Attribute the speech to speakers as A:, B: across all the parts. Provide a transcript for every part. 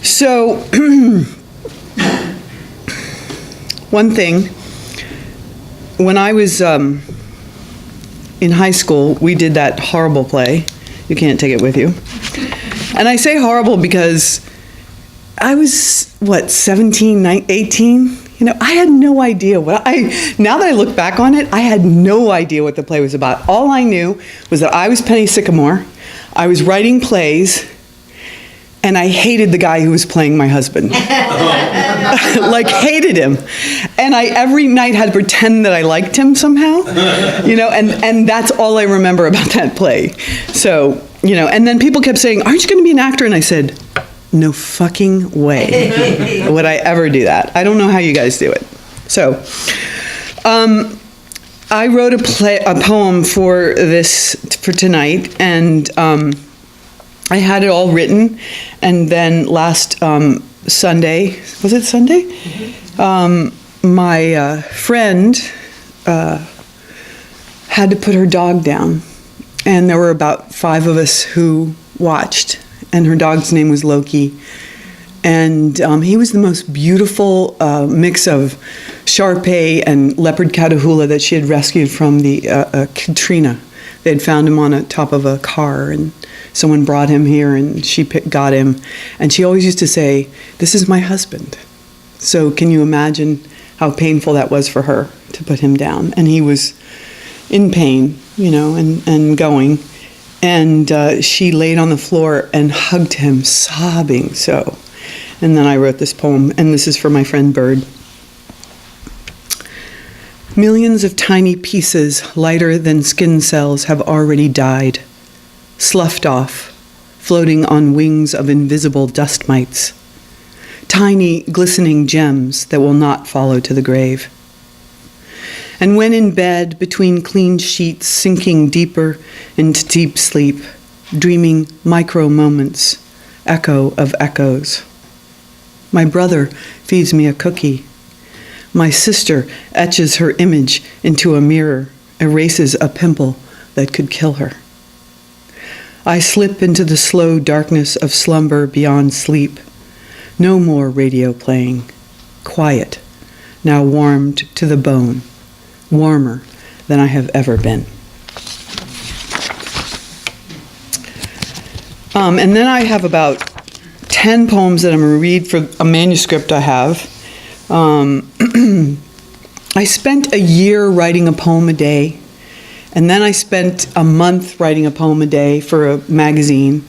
A: So, one thing, when I was in high school, we did that horrible play, You Can't Take It With You. And I say horrible because I was, 17, 18? I had no idea now that I look back on it, I had no idea what the play was about. All I knew was that I was Penny Sycamore, I was writing plays, and I hated the guy who was playing my husband. Hated him. And I every night had to pretend that I liked him somehow, and that's all I remember about that play. So, and then people kept saying, aren't you going to be an actor? And I said, no fucking way would I ever do that. I don't know how you guys do it. So, I wrote a poem for tonight, and I had it all written, and then last Sunday, was it Sunday? Mm-hmm. My friend had to put her dog down, and there were about 5 of us who watched, and her dog's name was Loki. And he was the most beautiful mix of Shar-Pei and leopard Catahoula that she had rescued from the Katrina. They had found him on the top of a car, and someone brought him here, and she got him. And she always used to say, this is my husband. So can you imagine how painful that was for her to put him down? And he was in pain, and going. And she laid on the floor and hugged him, sobbing so. And then I wrote this poem, and this is for my friend Bird. Millions of tiny pieces, lighter than skin cells, have already died, sloughed off, floating on wings of invisible dust mites. Tiny, glistening gems that will not follow to the grave. And when in bed, between clean sheets, sinking deeper into deep sleep, dreaming micro moments, echo of echoes. My brother feeds me a cookie. My sister etches her image into a mirror, erases a pimple that could kill her. I slip into the slow darkness of slumber beyond sleep. No more radio playing. Quiet, now warmed to the bone. Warmer than I have ever been. And then I have about 10 poems that I'm going to read for a manuscript I have. I spent a year writing a poem a day, and then I spent a month writing a poem a day for a magazine.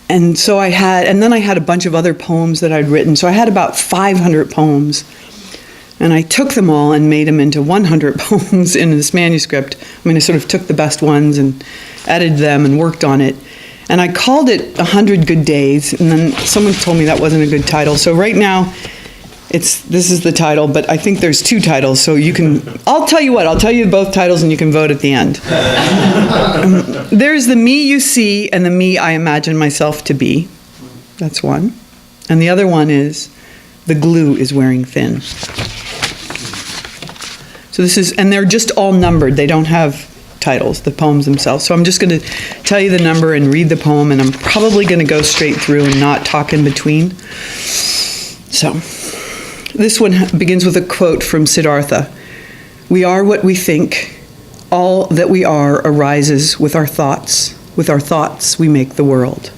A: And then I had a bunch of other poems that I'd written. So I had about 500 poems. And I took them all and made them into 100 poems in this manuscript. I sort of took the best ones and edited them and worked on it. And I called it 100 Good Days, and then someone told me that wasn't a good title. So right now, this is the title, but I think there's 2 titles, so I'll tell you both titles and you can vote at the end. There's the me you see and the me I imagine myself to be. That's one. And the other one is, the glue is wearing thin. So and they're just all numbered. They don't have titles, the poems themselves. So I'm just going to tell you the number and read the poem, and I'm probably going to go straight through and not talk in between. So this one begins with a quote from Siddhartha. We are what we think. All that we are arises with our thoughts. With our thoughts, we make the world.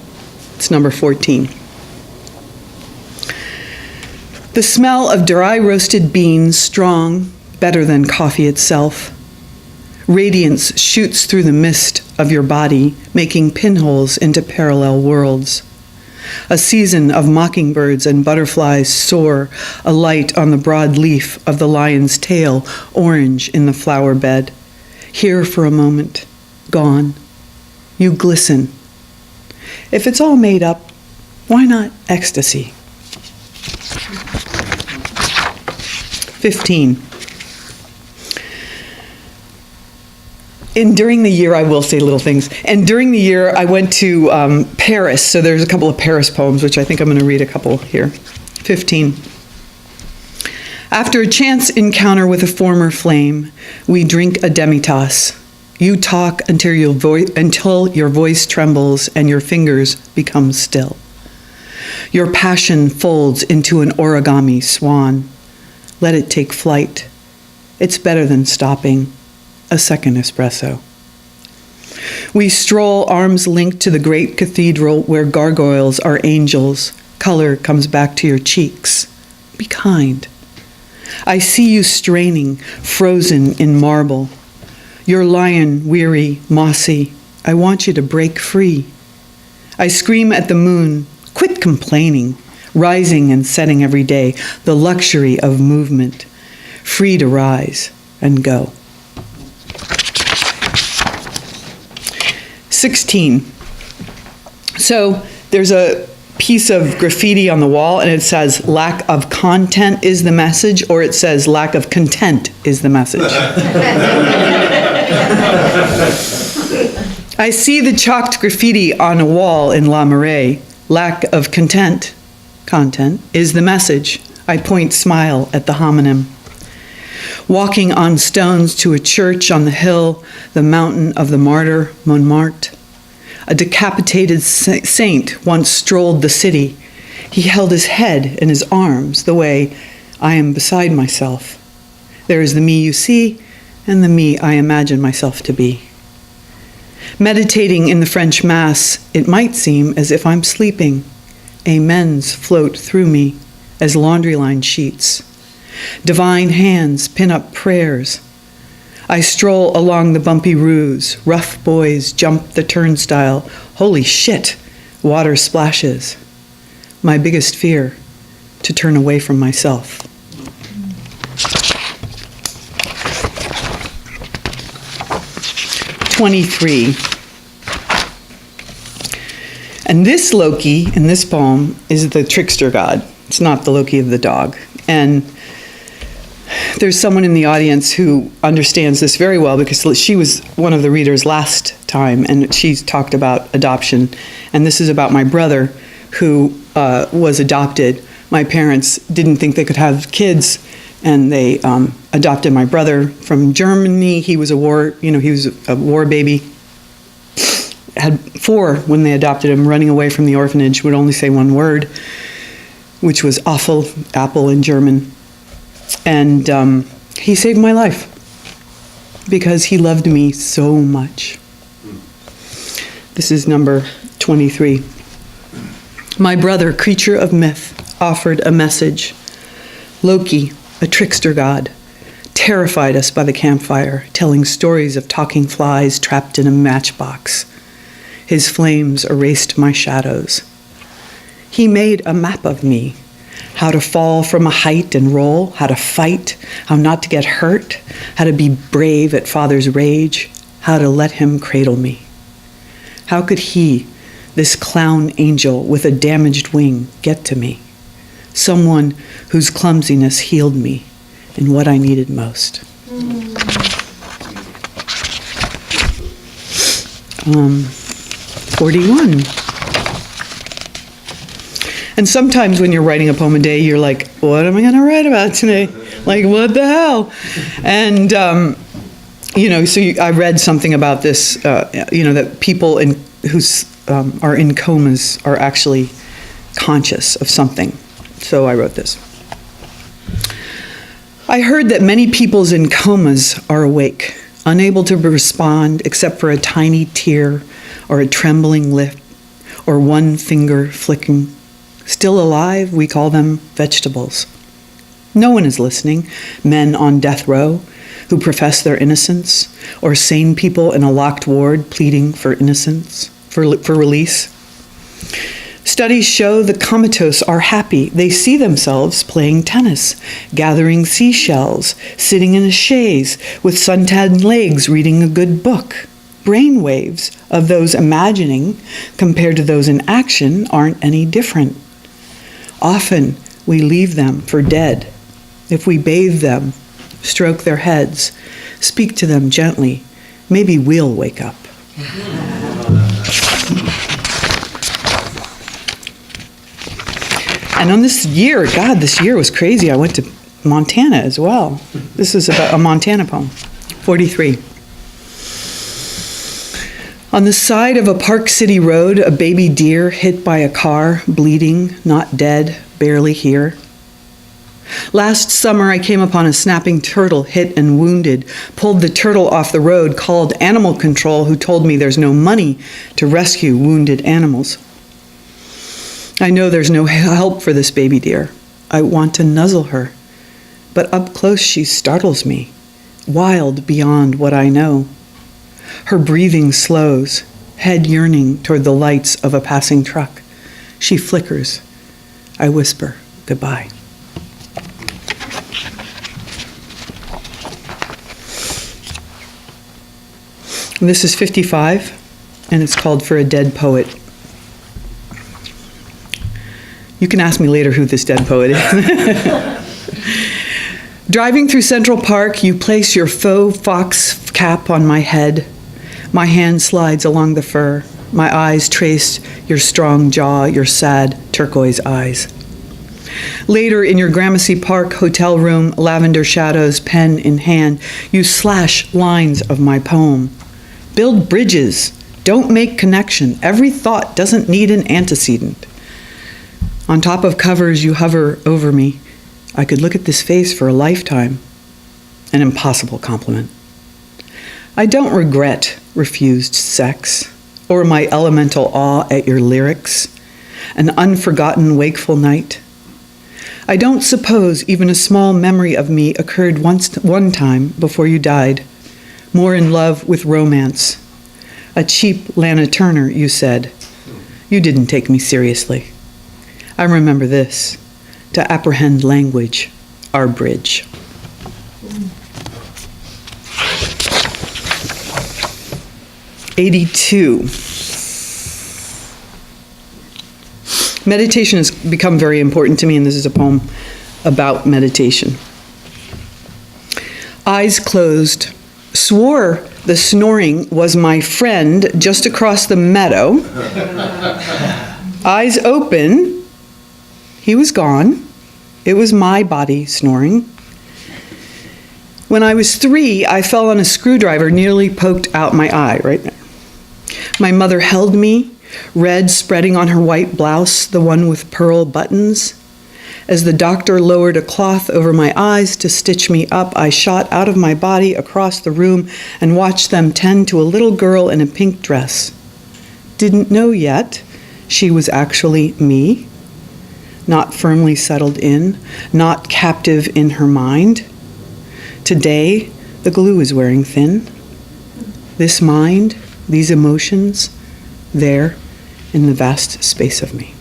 A: It's number 14. The smell of dry roasted beans, strong, better than coffee itself. Radiance shoots through the mist of your body, making pinholes into parallel worlds. A season of mockingbirds and butterflies soar, alight on the broad leaf of the lion's tail, orange in the flower bed. Here for a moment, gone. You glisten. If it's all made up, why not ecstasy? 15. And during the year, I will say little things. And during the year, I went to Paris. So there's a couple of Paris poems, which I think I'm going to read a couple here. 15. After a chance encounter with a former flame, we drink a demitasse. You talk until your voice trembles and your fingers become still. Your passion folds into an origami swan. Let it take flight. It's better than stopping. A second espresso. We stroll arms linked to the great cathedral where gargoyles are angels. Color comes back to your cheeks. Be kind. I see you straining, frozen in marble. Your lion, weary, mossy. I want you to break free. I scream at the moon, quit complaining, rising and setting every day, the luxury of movement, free to rise and go. 16. So there's a piece of graffiti on the wall and it says lack of content is the message, or it says lack of content is the message. I see the chalked graffiti on a wall in La Marais. Lack of content is the message. I point smile at the homonym. Walking on stones to a church on the hill, the mountain of the martyr, Montmartre. A decapitated saint once strolled the city. He held his head in his arms the way I am beside myself. There is the me you see and the me I imagine myself to be. Meditating in the French Mass, it might seem as if I'm sleeping. Amens float through me as laundry line sheets. Divine hands pin up prayers. I stroll along the bumpy roofs. Rough boys jump the turnstile. Holy shit, water splashes. My biggest fear, to turn away from myself. "23. And this Loki in this poem is the trickster god. It's not the Loki of the dog. And there's someone in the audience who understands this very well because she was one of the readers last time and she's talked about adoption. And this is about my brother who was adopted. My parents didn't think they could have kids and they adopted my brother from Germany. He was a war baby. Had 4 when they adopted him, running away from the orphanage, would only say one word, which was awful, apple in German. And he saved my life because he loved me so much. This is number 23. My brother, creature of myth, offered a message. Loki, a trickster god, terrified us by the campfire, telling stories of talking flies trapped in a matchbox. His flames erased my shadows. He made a map of me, how to fall from a height and roll, how to fight, how not to get hurt, how to be brave at father's rage, how to let him cradle me. How could he, this clown angel with a damaged wing, get to me? Someone whose clumsiness healed me in what I needed most. 41. And sometimes when you're writing a poem a day, you're like, what am I going to write about today? Like, what the hell? And, I read something about this, that people who are in comas are actually conscious of something. So I wrote this. I heard that many peoples in comas are awake, unable to respond except for a tiny tear or a trembling lip or one finger flicking. Still alive, we call them vegetables. No one is listening. Men on death row who profess their innocence, or sane people in a locked ward pleading for innocence, for release. Studies show the comatose are happy. They see themselves playing tennis, gathering seashells, sitting in a chaise with suntanned legs reading a good book. Brain waves of those imagining compared to those in action aren't any different. Often we leave them for dead. If we bathe them, stroke their heads, speak to them gently, maybe we'll wake up. And on this year was crazy. I went to Montana as well. This is about a Montana poem, 43. On the side of a Park City road, a baby deer hit by a car, bleeding, not dead, barely here. Last summer, I came upon a snapping turtle hit and wounded, pulled the turtle off the road, called animal control, who told me there's no money to rescue wounded animals. I know there's no help for this baby deer. I want to nuzzle her, but up close she startles me, wild beyond what I know. Her breathing slows, head yearning toward the lights of a passing truck. She flickers. I whisper goodbye. This is 55, and it's called For a Dead Poet. You can ask me later who this dead poet is. Driving through Central Park, you place your faux fox cap on my head. My hand slides along the fur. My eyes trace your strong jaw, your sad turquoise eyes. Later, in your Gramercy Park hotel room, lavender shadows, pen in hand, you slash lines of my poem. Build bridges. Don't make connection. Every thought doesn't need an antecedent. On top of covers, you hover over me. I could look at this face for a lifetime. An impossible compliment. I don't regret refused sex, or my elemental awe at your lyrics, an unforgotten wakeful night. I don't suppose even a small memory of me occurred one time before you died, more in love with romance. A cheap Lana Turner, you said. You didn't take me seriously. I remember this, to apprehend language, our bridge. '82. Meditation has become very important to me, and this is a poem about meditation. Eyes closed, swore the snoring was my friend just across the meadow. Eyes open, he was gone. It was my body snoring. When I was 3, I fell on a screwdriver, nearly poked out my eye, right there. My mother held me, red spreading on her white blouse, the one with pearl buttons. As the doctor lowered a cloth over my eyes to stitch me up, I shot out of my body across the room and watched them tend to a little girl in a pink dress. Didn't know yet she was actually me, not firmly settled in, not captive in her mind. Today, the glue is wearing thin. This mind, these emotions, there in the vast space of me.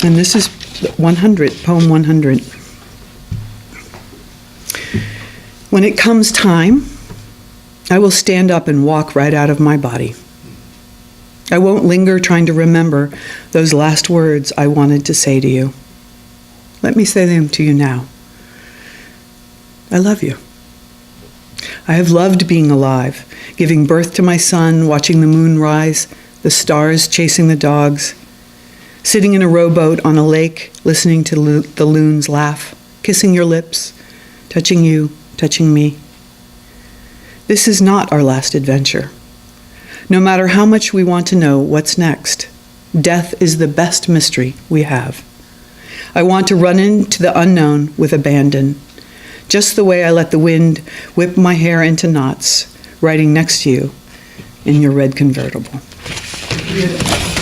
A: And this is 100, poem 100. When it comes time, I will stand up and walk right out of my body. I won't linger trying to remember those last words I wanted to say to you. Let me say them to you now. I love you. I have loved being alive, giving birth to my son, watching the moon rise, the stars chasing the dogs, sitting in a rowboat on a lake, listening to the loons laugh, kissing your lips, touching you, touching me. This is not our last adventure. No matter how much we want to know what's next, death is the best mystery we have. I want to run into the unknown with abandon, just the way I let the wind whip my hair into knots, riding next to you in your red convertible. Beautiful.